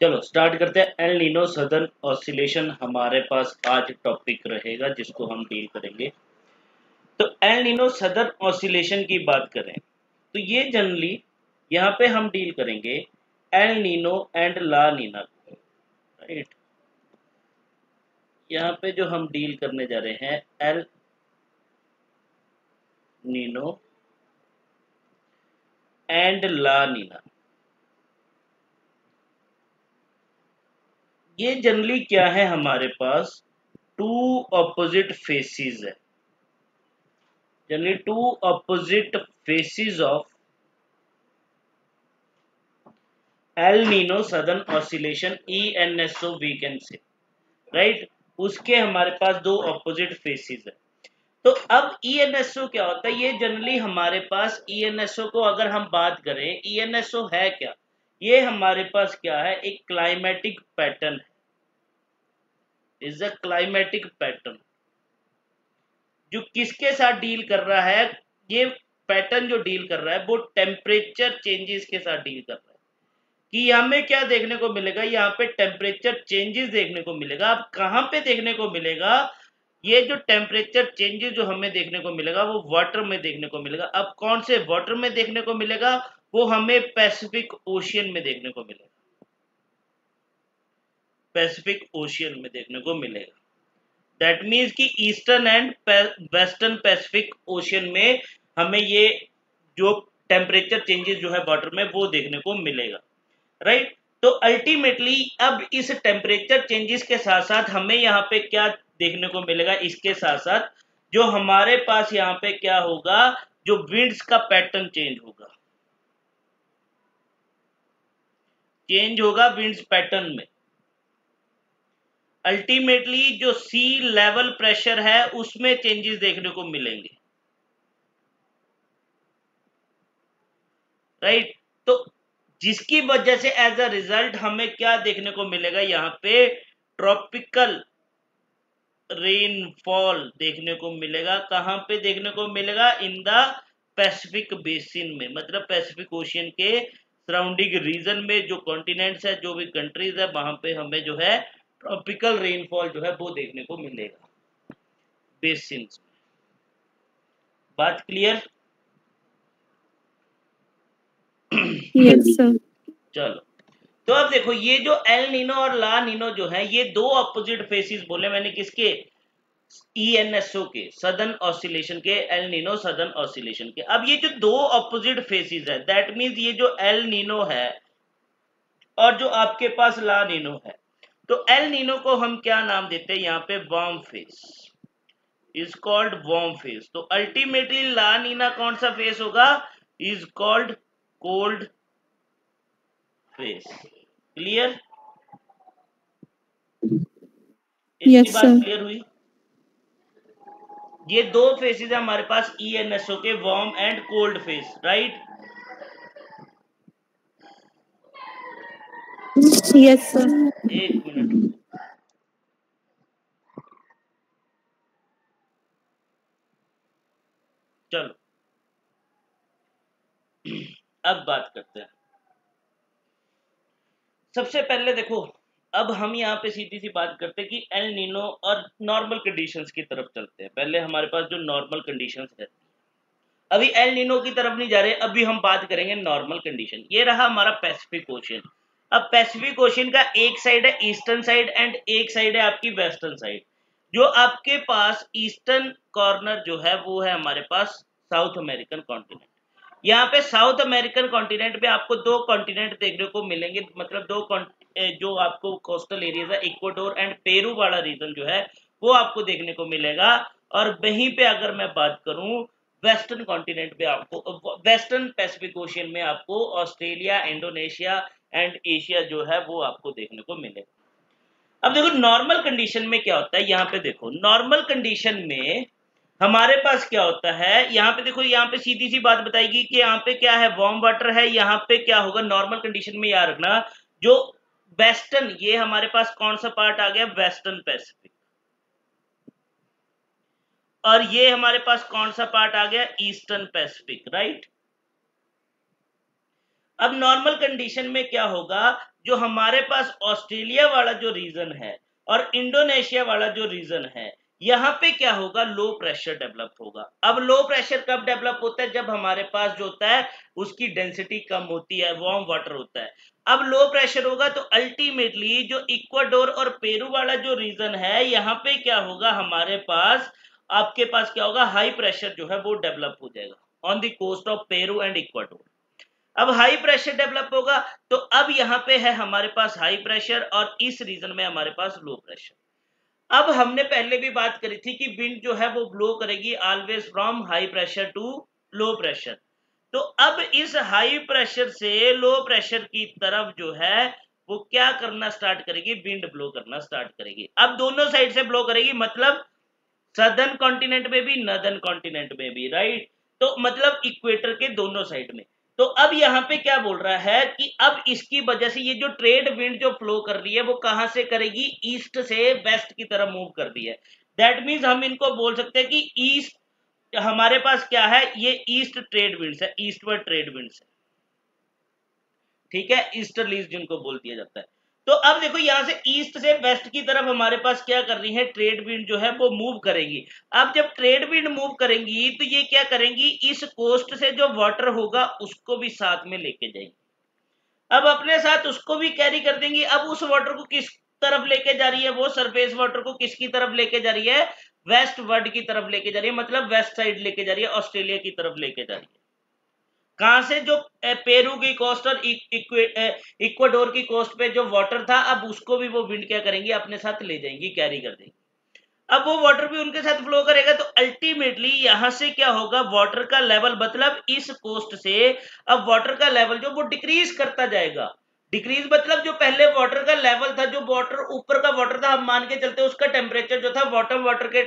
चलो स्टार्ट करते हैं। एल नीनो सदर्न ऑसिलेशन हमारे पास आज टॉपिक रहेगा जिसको हम डील करेंगे। तो एल नीनो सदर्न ऑसिलेशन की बात करें तो ये जनरली यहाँ पे हम डील करेंगे El Nino and La Nina, right. यहाँ पे जो हम डील करने जा रहे हैं El Nino and La Nina. ये जनरली क्या है, हमारे पास टू ऑपोजिट फेसिस है, generally two opposite phases of El Nino southern oscillation ENSO we can say, right. उसके हमारे पास दो ऑपोजिट फेसिस है। तो अब ENSO क्या होता है, ये जनरली हमारे पास ENSO को अगर हम बात करें, ENSO है क्या, ये हमारे पास क्या है, एक क्लाइमेटिक पैटर्न है, इज अ क्लाइमेटिक पैटर्न जो किसके साथ डील कर रहा है, ये पैटर्न जो डील कर रहा है वो टेम्परेचर चेंजेस के साथ डील कर रहा है। कि हमें क्या देखने को मिलेगा, यहाँ पे टेम्परेचर चेंजेस देखने को मिलेगा। अब कहाँ पे देखने को मिलेगा, ये जो टेम्परेचर चेंजेस जो हमें देखने को मिलेगा वो वाटर में देखने को मिलेगा। अब कौन से वाटर में देखने को मिलेगा, वो हमें पैसिफिक ओशियन में देखने को मिलेगा, पैसिफिक ओशियन में देखने को मिलेगा। दैट मीन्स कि eastern and western Pacific ocean में हमें ये जो टेम्परेचर चेंजेस जो है वाटर में वो देखने को मिलेगा, राइट। तो अल्टीमेटली अब इस टेम्परेचर चेंजेस के साथ साथ हमें यहाँ पे क्या देखने को मिलेगा, इसके साथ साथ जो हमारे पास यहाँ पे क्या होगा, जो विंड्स का पैटर्न चेंज होगा, चेंज होगा विंड्स पैटर्न में। अल्टीमेटली जो सी लेवल प्रेशर है उसमें चेंजेस देखने को मिलेंगे, राइट। तो जिसकी वजह से एज अ रिजल्ट हमें क्या देखने को मिलेगा, यहाँ पे ट्रॉपिकल रेनफॉल देखने को मिलेगा। कहां पे देखने को मिलेगा, इन द पैसिफिक बेसिन में, मतलब पैसिफिक ओशियन के सराउंडिंग रीजन में जो कॉन्टिनेंट्स है, जो भी कंट्रीज है, वहां पे हमें जो है ट्रॉपिकल रेनफॉल जो है वो देखने को मिलेगा बेसिन। बात क्लियर? Yes sir. चलो, तो अब देखो ये जो एल नीनो और ला नीनो जो है ये दो अपोजिट फेसिस बोले मैंने, किसके, ENSO के, सदर्न ऑसिलेशन के, एल नीनो सदर्न ऑसिलेशन के। अब ये जो दो ऑपोजिट फेसिस है, दैट मींस ये जो एल नीनो है और जो आपके पास ला नीनो है, तो एल नीनो को हम क्या नाम देते हैं, यहाँ पे warm face is called warm face. तो अल्टीमेटली ला नीना कौन सा फेस होगा, is called cold face. Clear? इतनी बात क्लियर हुई? ये दो फेसेस है हमारे पास ENSO के, warm and cold face, right. Yes sir. एक मिनट, चलो अब बात करते हैं। सबसे पहले देखो, अब हम यहाँ पे सीधी सी बात करते हैं कि एल नीनो और नॉर्मल कंडीशंस की तरफ चलते हैं। पहले हमारे पास जो नॉर्मल कंडीशंस है, अभी एल नीनो की तरफ नहीं जा रहे, अभी हम बात करेंगे नॉर्मल कंडीशन। ये रहा हमारा पैसिफिक ओशियन। अब पैसिफिक ओशियन का एक साइड है ईस्टर्न साइड एंड एक साइड है आपकी वेस्टर्न साइड। जो आपके पास ईस्टर्न कॉर्नर जो है वो है हमारे पास साउथ अमेरिकन कॉन्टिनेंट। यहाँ पे साउथ अमेरिकन कॉन्टिनेंट पे आपको दो कॉन्टिनेंट देखने को मिलेंगे, मतलब जो आपको कोस्टल एरियाज है, इक्वाडोर एंड पेरू वाला रीजन जो है वो आपको देखने को मिलेगा। और वहीं पे अगर मैं बात करूं वेस्टर्न कॉन्टिनेंट पे, आपको वेस्टर्न पैसिफिक ओशियन में आपको ऑस्ट्रेलिया, इंडोनेशिया एंड एशिया जो है वो आपको देखने को मिलेगा। अब देखो नॉर्मल कंडीशन में क्या होता है, यहाँ पे देखो नॉर्मल कंडीशन में हमारे पास क्या होता है, यहाँ पे देखो, यहाँ पे सीधी सी बात बताएगी कि यहाँ पे क्या है, वार्म वाटर है। यहाँ पे क्या होगा नॉर्मल कंडीशन में, याद रखना, जो वेस्टर्न, ये हमारे पास कौन सा पार्ट आ गया, वेस्टर्न पैसिफिक, और ये हमारे पास कौन सा पार्ट आ गया, ईस्टर्न पैसिफिक, राइट। अब नॉर्मल कंडीशन में क्या होगा, जो हमारे पास ऑस्ट्रेलिया वाला जो रीजन है और इंडोनेशिया वाला जो रीजन है, यहां पे क्या होगा, लो प्रेशर डेवलप होगा। अब लो प्रेशर कब डेवलप होता है, जब हमारे पास जो होता है उसकी डेंसिटी कम होती है, वार्म वाटर होता है। अब लो प्रेशर होगा तो अल्टीमेटली जो इक्वाडोर और पेरू वाला जो रीजन है, यहाँ पे क्या होगा, हमारे पास आपके पास क्या होगा, हाई प्रेशर जो है वो डेवलप हो जाएगा on the coast of Peru and Ecuador. अब हाई प्रेशर डेवलप होगा तो अब यहाँ पे है हमारे पास हाई प्रेशर और इस रीजन में हमारे पास लो प्रेशर। अब हमने पहले भी बात करी थी कि विंड जो है वो ब्लो करेगी always from high pressure to low pressure. तो अब इस हाई प्रेशर से लो प्रेशर की तरफ जो है वो क्या करना स्टार्ट करेगी, विंड ब्लो करना स्टार्ट करेगी। अब दोनों साइड से ब्लो करेगी, मतलब सदर्न कॉन्टिनेंट में भी, नॉर्दर्न कॉन्टिनेंट में भी, राइट। तो मतलब इक्वेटर के दोनों साइड में। तो अब यहाँ पे क्या बोल रहा है कि अब इसकी वजह से ये जो ट्रेड विंड जो फ्लो कर रही है वो कहां से करेगी, ईस्ट से वेस्ट की तरफ मूव कर रही है। दैट मीन्स हम इनको बोल सकते हैं कि ईस्ट हमारे पास क्या है, ये ईस्ट ट्रेड विंड्स है, ईस्टवर्ड ट्रेड विंड्स है, ठीक है, ईस्टर्लीज जिनको बोल दिया जाता है। तो अब देखो यहां से ईस्ट से वेस्ट की तरफ हमारे पास क्या कर रही है, ट्रेड विंड जो है वो मूव करेंगी। अब जब ट्रेड विंड मूव करेंगी तो ये क्या करेंगी, इस कोस्ट से जो वाटर होगा उसको भी साथ में लेके जाएंगी। अब अपने साथ उसको भी कैरी कर देंगी। अब उस वाटर को किस तरफ लेके जा रही है, वो सरफेस वाटर को किसकी तरफ लेके जा रही है, वेस्ट वर्ड की तरफ लेके जा रही है, मतलब वेस्ट साइड लेके जा रही है, ऑस्ट्रेलिया की तरफ लेके जा रही है। कहां से, जो पेरू की कोस्ट और इक्वाडोर की कोस्ट पे जो वाटर था, अब उसको भी वो विंड क्या करेंगी, अपने साथ ले जाएंगी, कैरी कर देंगी। अब वो वाटर भी उनके साथ फ्लो करेगा तो अल्टीमेटली यहां से क्या होगा, वाटर का लेवल, मतलब इस कोस्ट से अब वाटर का लेवल जो वो डिक्रीज करता जाएगा। डिक्रीज मतलब जो पहले वाटर का लेवल था, जो वाटर ऊपर का वाटर था, हम मान के चलते उसका टेम्परेचर जो था बॉटम वाटर के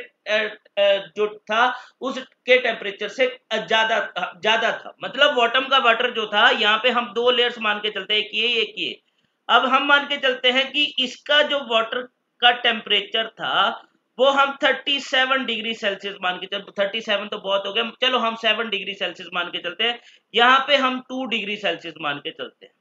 जो था उसके टेम्परेचर से ज्यादा था। मतलब बॉटम का वाटर जो था, यहाँ पे हम दो लेयर्स मान के चलते हैं, एक ये। अब हम मान के चलते हैं कि इसका जो वाटर का टेम्परेचर था वो हम 37 डिग्री सेल्सियस मान के चलते, 37 तो बहुत हो गया, चलो हम 7 डिग्री सेल्सियस मान के चलते हैं, यहाँ पे हम 2 डिग्री सेल्सियस मान के चलते हैं।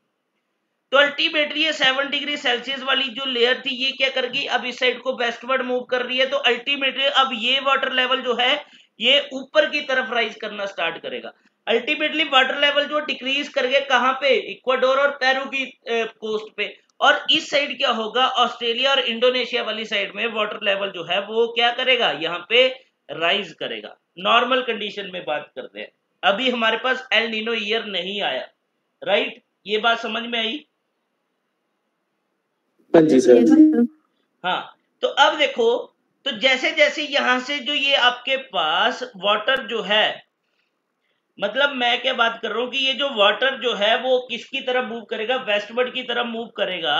तो अल्टीमेटली ये 7 डिग्री सेल्सियस वाली जो लेयर थी ये क्या करेगी, अब इस साइड को वेस्टवर्ड मूव कर रही है। तो अल्टीमेटली अब ये वाटर लेवल जो है ये ऊपर की तरफ राइज करना स्टार्ट करेगा। अल्टीमेटली वाटर लेवल जो डिक्रीज करके कहां पे, इक्वाडोर और पेरू की कोस्ट पे। और इस साइड क्या होगा, ऑस्ट्रेलिया और इंडोनेशिया वाली साइड में वाटर लेवल जो है वो क्या करेगा, यहाँ पे राइज करेगा। नॉर्मल कंडीशन में बात करते हैं, अभी हमारे पास एल नीनो ईयर नहीं आया, राइट। ये बात समझ में आई? हाँ जी सर। Yes, sir. हाँ, तो अब देखो, तो जैसे जैसे यहां से जो ये आपके पास वाटर जो है, मतलब मैं क्या बात कर रहा हूं कि ये जो वाटर जो है वो किसकी तरफ मूव करेगा, वेस्टवर्ड की तरफ मूव करेगा।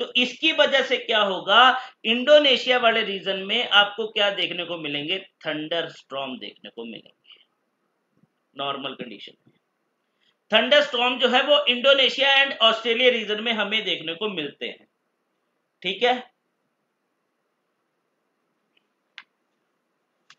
तो इसकी वजह से क्या होगा, इंडोनेशिया वाले रीजन में आपको क्या देखने को मिलेंगे, थंडर स्टॉर्म देखने को मिलेंगे। नॉर्मल कंडीशन में थंडर स्टॉर्म जो है वो इंडोनेशिया एंड ऑस्ट्रेलिया रीजन में हमें देखने को मिलते हैं, ठीक है।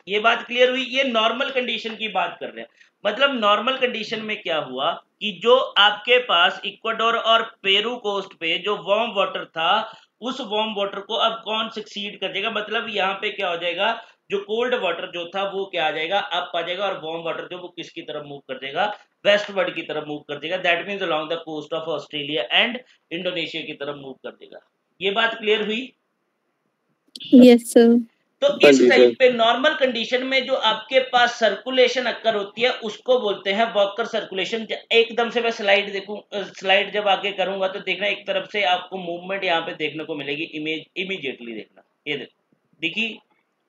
ये बात क्लियर हुई? ये नॉर्मल कंडीशन की बात कर रहे हैं। मतलब नॉर्मल कंडीशन में क्या हुआ कि जो आपके पास इक्वाडोर और पेरू कोस्ट पे जो वार्म वाटर था, उस वार्म वाटर को अब कौन सक्सीड कर देगा, मतलब यहाँ पे क्या हो जाएगा, जो कोल्ड वाटर जो था वो क्या आ जाएगा, अप आ जाएगा, और वार्म वाटर जो वो किसकी तरफ मूव कर देगा, वेस्टवर्ड की तरफ मूव कर देगा। That means along the coast of Australia and Indonesia की तरफ मूव कर देगा। ये बात क्लियर हुई? Yes, sir. तो हाँ इस जी साइड सर। पे नॉर्मल कंडीशन में जो आपके पास सर्कुलेशन अक्कर होती है उसको बोलते हैं वॉकर सर्कुलेशन। एकदम से मैं स्लाइड देखूं, स्लाइड जब आगे करूंगा तो देखना एक तरफ से आपको मूवमेंट यहाँ पे देखने को मिलेगी, इमीडिएटली देखना। ये देखो, दिखी?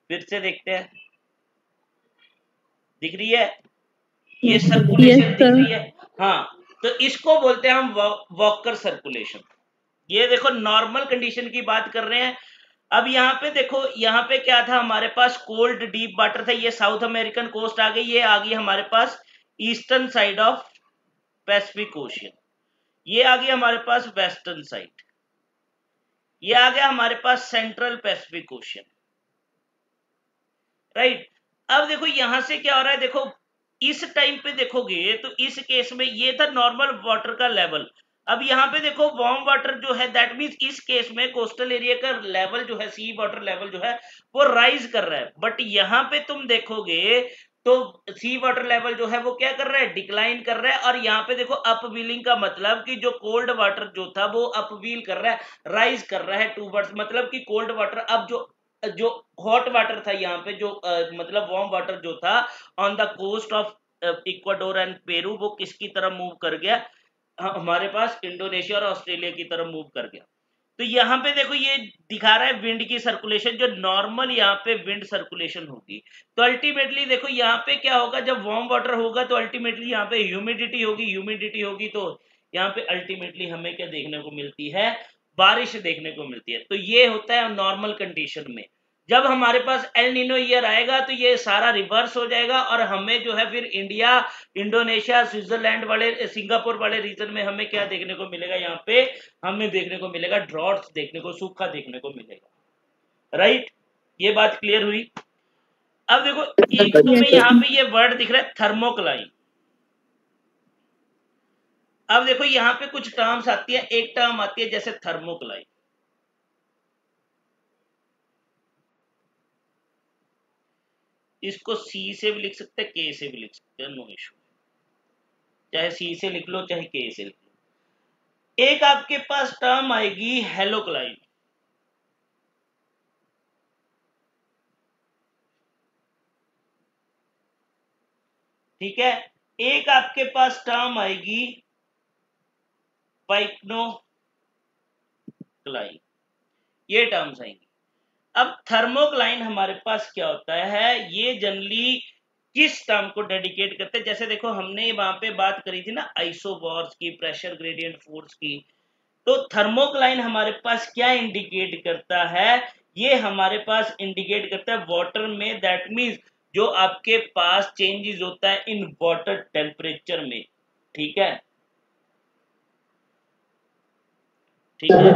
फिर से देखते हैं, दिख रही है? ये Yes, सर्कुलेशन दिख sir. रही है? हाँ, तो इसको बोलते हैं हम वॉकर सर्कुलेशन। ये देखो नॉर्मल कंडीशन की बात कर रहे हैं। अब यहाँ पे देखो, यहाँ पे क्या था, हमारे पास कोल्ड डीप वाटर था, ये साउथ अमेरिकन कोस्ट आ गई, ये आ गई हमारे पास eastern side of Pacific ocean, ये आ गई हमारे पास वेस्टर्न साइड, ये आ गया हमारे पास सेंट्रल पैसिफिक ओशियन, राइट। अब देखो यहां से क्या हो रहा है, देखो इस टाइम पे देखोगे तो इस केस में ये था नॉर्मल वाटर का लेवल। अब यहाँ पे देखो वार्म वाटर जो है, दैट मीन्स इस केस में कोस्टल एरिया का लेवल जो है, सी वाटर लेवल जो है वो राइज कर रहा है। बट यहाँ पे तुम देखोगे तो सी वाटर लेवल जो है वो क्या कर रहा है, डिक्लाइन कर रहा है। और यहाँ पे देखो अप व्हीलिंग का मतलब कि जो कोल्ड वाटर जो था वो अप व्हील कर रहा है, राइज कर रहा है टूवर्ड्स, मतलब कि कोल्ड वाटर अब जो जो हॉट वाटर था यहाँ पे, जो मतलब वार्म वाटर जो था on the coast of Ecuador and Peru, वो किसकी तरफ मूव कर गया, हमारे पास इंडोनेशिया और ऑस्ट्रेलिया की तरफ मूव कर गया। तो यहाँ पे देखो ये दिखा रहा है विंड की सर्कुलेशन, जो नॉर्मल यहाँ पे विंड सर्कुलेशन होगी। तो अल्टीमेटली देखो यहाँ पे क्या होगा, जब वार्म वाटर होगा तो अल्टीमेटली यहाँ पे ह्यूमिडिटी होगी, ह्यूमिडिटी होगी तो यहाँ पे अल्टीमेटली हमें क्या देखने को मिलती है, बारिश देखने को मिलती है। तो ये होता है नॉर्मल कंडीशन में। जब हमारे पास एल नीनो ईयर आएगा तो ये सारा रिवर्स हो जाएगा और हमें जो है फिर इंडिया, इंडोनेशिया, स्विट्जरलैंड वाले, सिंगापुर वाले रीजन में हमें क्या देखने को मिलेगा, यहाँ पे हमें देखने को मिलेगा ड्रॉट्स देखने को, सूखा देखने को मिलेगा। राइट, ये बात क्लियर हुई। अब देखो एक तुम्हें Yes. यहाँ पे ये वर्ड दिख रहा है थर्मोक्लाइन। अब देखो यहाँ पे कुछ टर्म्स आती है, एक टर्म आती है जैसे थर्मोक्लाइन, इसको सी से भी लिख सकते हैं, के से भी लिख सकते हैं, नो इशू, चाहे सी से लिख लो चाहे के से लिख लो। एक आपके पास टर्म आएगी हेलोक्लाइन, ठीक है। एक आपके पास टर्म आएगी पाइक्नोक्लाइन, ये टर्म्स आएंगी। अब थर्मोक्लाइन हमारे पास क्या होता है, ये जनरली किस टर्म को डेडिकेट करते हैं, जैसे देखो हमने वहां पे बात करी थी ना आइसोबॉर्स की, प्रेशर ग्रेडियंट फोर्स की। तो थर्मोक्लाइन हमारे पास क्या इंडिकेट करता है, ये हमारे पास इंडिकेट करता है वाटर में, दैट मीन्स जो आपके पास चेंजेस होता है इन वाटर टेम्परेचर में, ठीक है, ठीक है,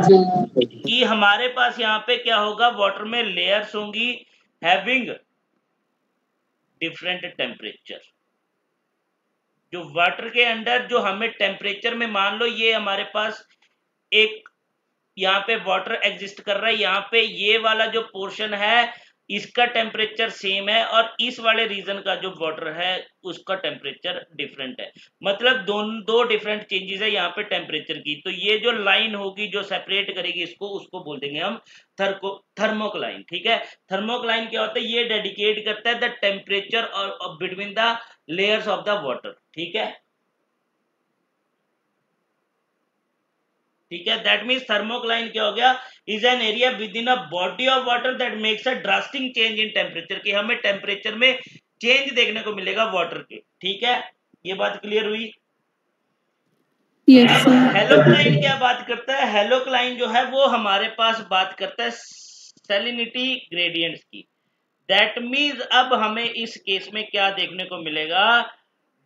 कि हमारे पास यहाँ पे क्या होगा, वाटर में लेयर्स होंगी हैविंग डिफरेंट टेम्परेचर। जो वाटर के अंदर जो हमें टेम्परेचर में, मान लो ये हमारे पास एक यहाँ पे वाटर एग्जिस्ट कर रहा है, यहाँ पे ये वाला जो पोर्शन है इसका टेम्परेचर सेम है और इस वाले रीजन का जो वाटर है उसका टेम्परेचर डिफरेंट है, मतलब दो डिफरेंट चेंजेस है यहाँ पे टेम्परेचर की। तो ये जो लाइन होगी जो सेपरेट करेगी इसको, उसको बोल देंगे हम थर्मोक्लाइन, ठीक है। थर्मोक्लाइन क्या होता है, ये डेडिकेट करता है द टेम्परेचर और between the layers of the water, ठीक है, ठीक है। दैट मीन्स थर्मोक्लाइन क्या हो गया, is an area with in a body of water that makes a drastic change in temperature, कि हमें टेम्परेचर में चेंज देखने को मिलेगा वाटर के, ठीक है। ये बात क्लियर हुई। Yes, अब sir. हेलोक्लाइन क्या बात करता है, हेलोक्लाइन जो है वो हमारे पास बात करता है सैलिनिटी ग्रेडियंट्स की। दैट मीन्स अब हमें इस केस में क्या देखने को मिलेगा,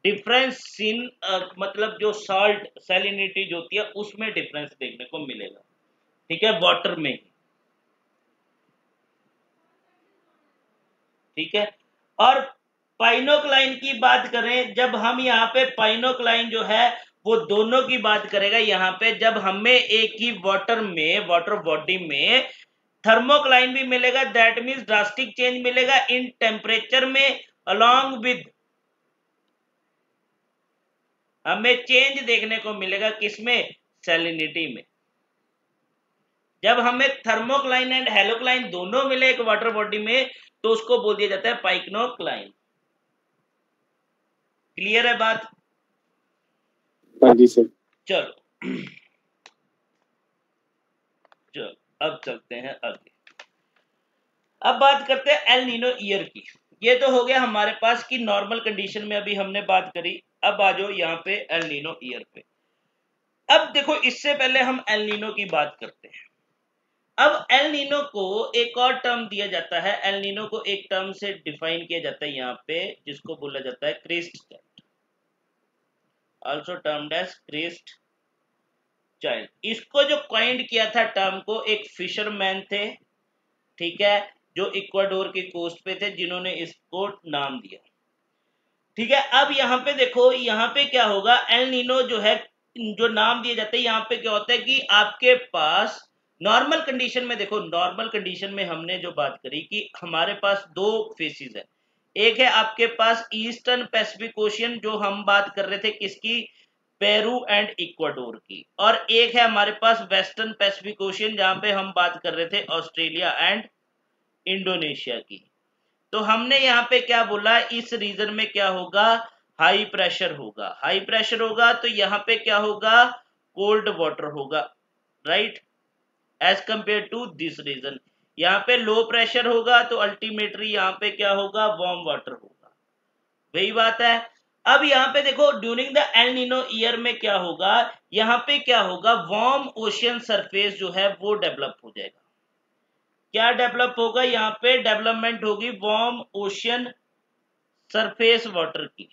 डिफरेंस इन मतलब जो सॉल्ट सैलिनिटी जो होती है उसमें डिफरेंस देखने को मिलेगा, ठीक है, वाटर में, ठीक है। और पाइनोक्लाइन की बात करें, जब हम यहाँ पे पाइनोक्लाइन जो है वो दोनों की बात करेगा, यहाँ पे जब हमें एक ही वाटर में, वाटर बॉडी में थर्मोक्लाइन भी मिलेगा, दैट मीन्स ड्रास्टिक चेंज मिलेगा इन टेम्परेचर में, अलोंग विद हमें चेंज देखने को मिलेगा किसमें, सैलिनिटी में। जब हमें थर्मोक्लाइन एंड हेलोक्लाइन दोनों मिले एक वाटर बॉडी में तो उसको बोल दिया जाता है पाइक्नोक्लाइन। क्लियर है बात? हाँ जी सर। चलो चलो अब चलते हैं आगे। अब बात करते हैं एल नीनो ईयर की। ये तो हो गया हमारे पास की नॉर्मल कंडीशन में अभी हमने बात करी। अब आ जाओ यहाँ पे एल नीनो ईयर पे। अब देखो इससे पहले हम एल नीनो की बात करते हैं। अब एल नीनो को एक और टर्म दिया जाता है, एल नीनो को एक टर्म से डिफाइन किया जाता है यहाँ पे, जिसको बोला जाता है Christ child, also termed as Christ child. इसको जो कॉइंड किया था टर्म को एक फिशरमैन थे, ठीक है, जो इक्वाडोर की कोस्ट पे थे, जिन्होंने इसको नाम दिया। ठीक है। अब यहाँ पे देखो, यहाँ पे क्या होगा, एल नीनो जो है, जो नाम दिए जाते हैं, यहाँ पे क्या होता है कि आपके पास नॉर्मल कंडीशन में, देखो नॉर्मल कंडीशन में हमने जो बात करी कि हमारे पास दो फेसिस है। एक है आपके पास ईस्टर्न पैसिफिक ओशियन, जो हम बात कर रहे थे किसकी, पेरू एंड इक्वाडोर की, और एक है हमारे पास वेस्टर्न पैसिफिक ओशियन, जहां पे हम बात कर रहे थे ऑस्ट्रेलिया एंड इंडोनेशिया की। तो हमने यहाँ पे क्या बोला, इस रीजन में क्या होगा, हाई प्रेशर होगा। हाई प्रेशर होगा तो यहाँ पे क्या होगा, कोल्ड वाटर होगा, right, as compare to this region. यहाँ पे लो प्रेशर होगा तो अल्टीमेटली यहाँ पे क्या होगा, वार्म वाटर होगा। वही बात है। अब यहाँ पे देखो, during the L Nino year में क्या होगा, यहाँ पे क्या होगा, वार्म ओशियन सरफेस जो है वो डेवलप हो जाएगा। क्या डेवलप होगा, यहाँ पे डेवलपमेंट होगी वार्म ओशियन सरफेस वाटर की।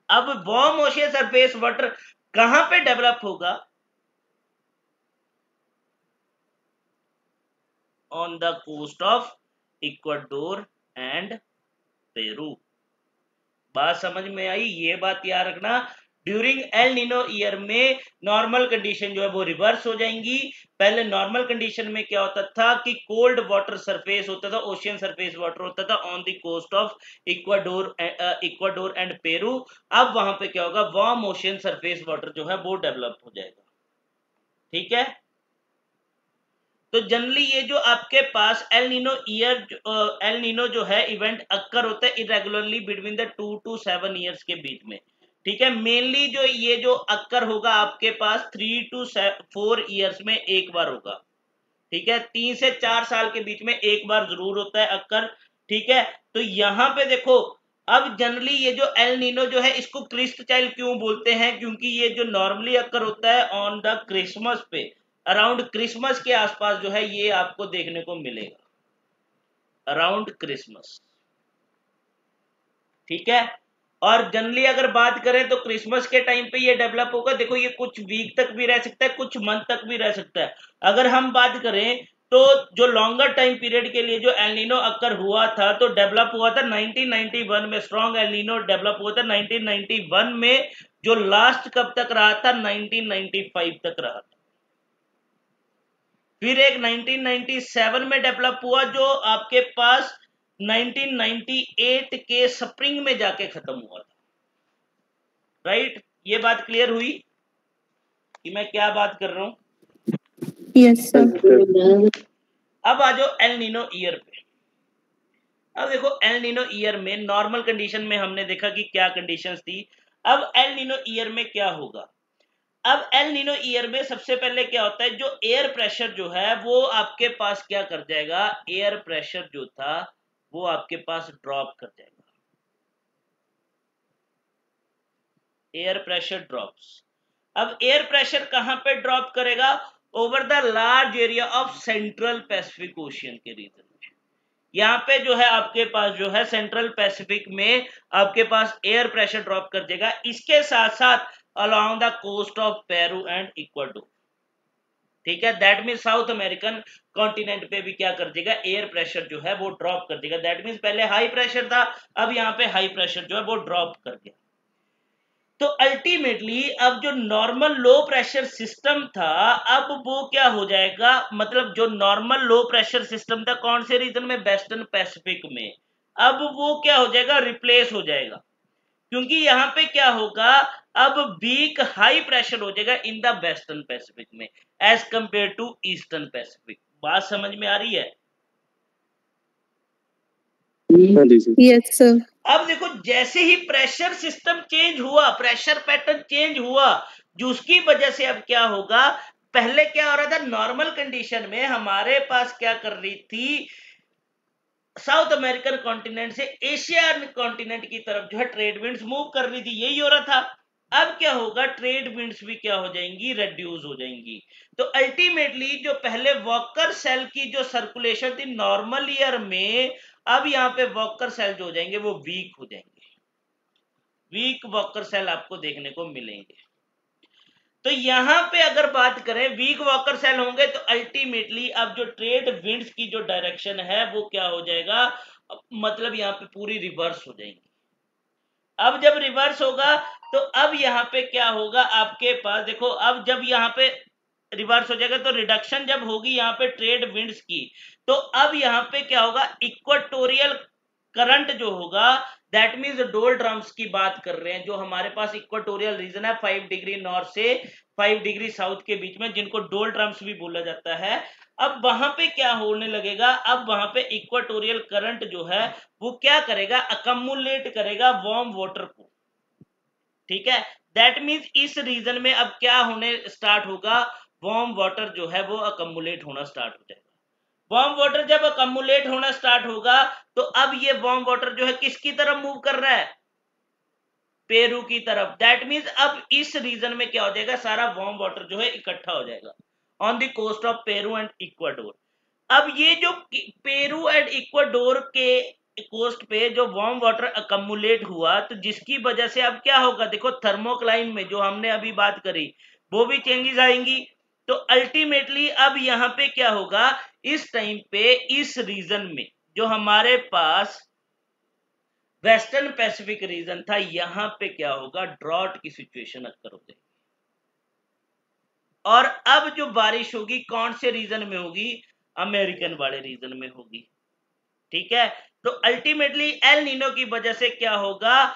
अब वार्म ओशियन सरफेस वाटर कहां पे डेवलप होगा, on the coast of Ecuador and Peru. बात समझ में आई, ये बात याद रखना। ड्यूरिंग एल नीनो ईयर में नॉर्मल कंडीशन जो है वो रिवर्स हो जाएंगी। पहले नॉर्मल कंडीशन में क्या होता था कि कोल्ड वाटर सरफेस होता था, ओशियन सरफेस वाटर होता था on the coast of Ecuador and Peru. अब वहां पे क्या होगा, वार्म ओशियन सरफेस वाटर जो है वो डेवलप हो जाएगा। ठीक है। तो जनरली ये जो आपके पास एल नीनो जो है इवेंट अक्कर होता है irregularly between the 2 to 7 years के बीच में। ठीक है। मेनली जो ये जो अक्कर होगा आपके पास 3 to 4 ईयर्स में एक बार होगा। ठीक है, 3 से 4 साल के बीच में एक बार जरूर होता है अक्कर। ठीक है। तो यहां पे देखो, अब जनरली ये जो एल नीनो जो है इसको क्रिस्ट चाइल्ड क्यों बोलते हैं, क्योंकि ये जो नॉर्मली अक्कर होता है ऑन द क्रिसमस पे, अराउंड क्रिसमस के आसपास जो है ये आपको देखने को मिलेगा, अराउंड क्रिसमस। ठीक है। और जनरली अगर बात करें तो क्रिसमस के टाइम पे ये डेवलप होगा। देखो ये कुछ वीक तक भी रह सकता है, कुछ मंथ तक भी रह सकता है। अगर हम बात करें तो जो लॉन्गर टाइम पीरियड के लिए जो एल नीनो अक्कर हुआ था, तो डेवलप हुआ था 1991 में। स्ट्रॉन्ग एल नीनो डेवलप हुआ था 1991 में, जो लास्ट कब तक रहा था, 1995 तक रहा था। फिर एक 1997 में डेवलप हुआ, जो आपके पास 1998 के स्प्रिंग में जाके खत्म हुआ था। राइट, ये बात क्लियर हुई कि मैं क्या बात कर रहा हूं। Yes sir. अब आ जाओ एल नीनो ईयर पे। अब देखो एल नीनो ईयर में नॉर्मल कंडीशन में हमने देखा कि क्या कंडीशंस थी। अब एल नीनो ईयर में क्या होगा, अब एल नीनो ईयर में सबसे पहले क्या होता है, जो एयर प्रेशर जो है वो आपके पास क्या कर जाएगा, एयर प्रेशर जो था वो आपके पास ड्रॉप कर जाएगा। Air pressure drops. अब एयर प्रेशर कहां पे ड्रॉप करेगा, over the large area of central Pacific ocean के रीजन में। यहाँ पे जो है आपके पास जो है सेंट्रल पैसिफिक में आपके पास एयर प्रेशर ड्रॉप कर देगा। इसके साथ साथ along the coast of Peru and Ecuador. ठीक है, that mean South American continent पे भी क्या कर देगा, एयर प्रेशर जो है वो ड्रॉप कर देगा। दैट मीन पहले हाई प्रेशर था, अब यहाँ पे हाई प्रेशर जो है वो ड्रॉप कर गया। तो अल्टीमेटली अब जो नॉर्मल लो प्रेशर सिस्टम था, अब वो क्या हो जाएगा, मतलब जो नॉर्मल लो प्रेशर सिस्टम था कौन से रीजन में, वेस्टर्न पैसिफिक में, अब वो क्या हो जाएगा, रिप्लेस हो जाएगा। क्योंकि यहां पे क्या होगा, अब वीक हाई प्रेशर हो जाएगा इन द वेस्टर्न पैसिफिक में as compare to eastern Pacific. बात समझ में आ रही है। Yes sir. अब देखो जैसे ही प्रेशर सिस्टम चेंज हुआ, प्रेशर पैटर्न चेंज हुआ, जो उसकी वजह से अब क्या होगा, पहले क्या हो रहा था, नॉर्मल कंडीशन में हमारे पास क्या कर रही थी, साउथ अमेरिकन कॉन्टिनेंट से एशियन कॉन्टिनेंट की तरफ जो है ट्रेड विंड्स मूव कर रही थी, यही हो रहा था। अब क्या होगा, ट्रेड विंड्स भी क्या हो जाएंगी, रेड्यूस हो जाएंगी। तो अल्टीमेटली जो पहले वॉकर सेल की जो सर्कुलेशन थी नॉर्मल ईयर में, अब यहाँ पे वॉकर सेल जो हो जाएंगे वो वीक हो जाएंगे, वीक वॉकर सेल आपको देखने को मिलेंगे। तो यहां पे अगर बात करें वीक वॉकर सेल होंगे तो अल्टीमेटली अब जो ट्रेड विंड्स की जो डायरेक्शन है वो क्या हो जाएगा, मतलब यहां पे पूरी रिवर्स हो जाएगी। अब जब रिवर्स होगा तो अब यहां पे क्या होगा आपके पास, देखो अब जब यहां पे रिवर्स हो जाएगा तो रिडक्शन जब होगी यहाँ पे ट्रेड विंड्स की, तो अब यहाँ पे क्या होगा, इक्वेटोरियल करंट जो होगा, दैट मींस डोल ड्रम्स की बात कर रहे हैं, जो हमारे पास इक्वेटोरियल रीजन है 5 डिग्री नॉर्थ से 5 डिग्री साउथ के बीच में, जिनको डोल ड्रम्स भी बोला जाता है। अब वहां पे क्या होने लगेगा, अब वहां पे इक्वेटोरियल करंट जो है वो क्या करेगा, अकमुलेट करेगा वार्म वाटर को, ठीक है। दैट मींस इस रीजन में अब क्या होने स्टार्ट होगा, वार्म वाटर जो है वो अकमुलेट होना स्टार्ट हो जाएगा। वार्म वाटर जब अकमुलेट होना स्टार्ट होगा तो अब ये वार्म वाटर जो है किसकी तरफ मूव कर रहा है, पेरू की तरफ। दैट मींस अब इस रीजन में क्या हो जाएगा, सारा वार्म वाटर जो है इकट्ठा हो जाएगा on the coast of Peru and Ecuador. अब ये जो पेरू एंड इक्वाडोर के कोस्ट पे जो वार्म वाटर अकमुलेट हुआ, तो जिसकी वजह से अब क्या होगा, देखो थर्मोक्लाइन में जो हमने अभी बात करी वो भी चेंजेस आएंगी। तो अल्टीमेटली अब यहाँ पे क्या होगा, इस टाइम पे इस रीजन में जो हमारे पास वेस्टर्न पैसिफिक रीजन था, यहां पे क्या होगा, ड्रॉट की सिचुएशन अक्कर हो जाएगी। और अब जो बारिश होगी कौन से रीजन में होगी, अमेरिकन वाले रीजन में होगी, ठीक है। तो अल्टीमेटली एल नीनो की वजह से क्या होगा,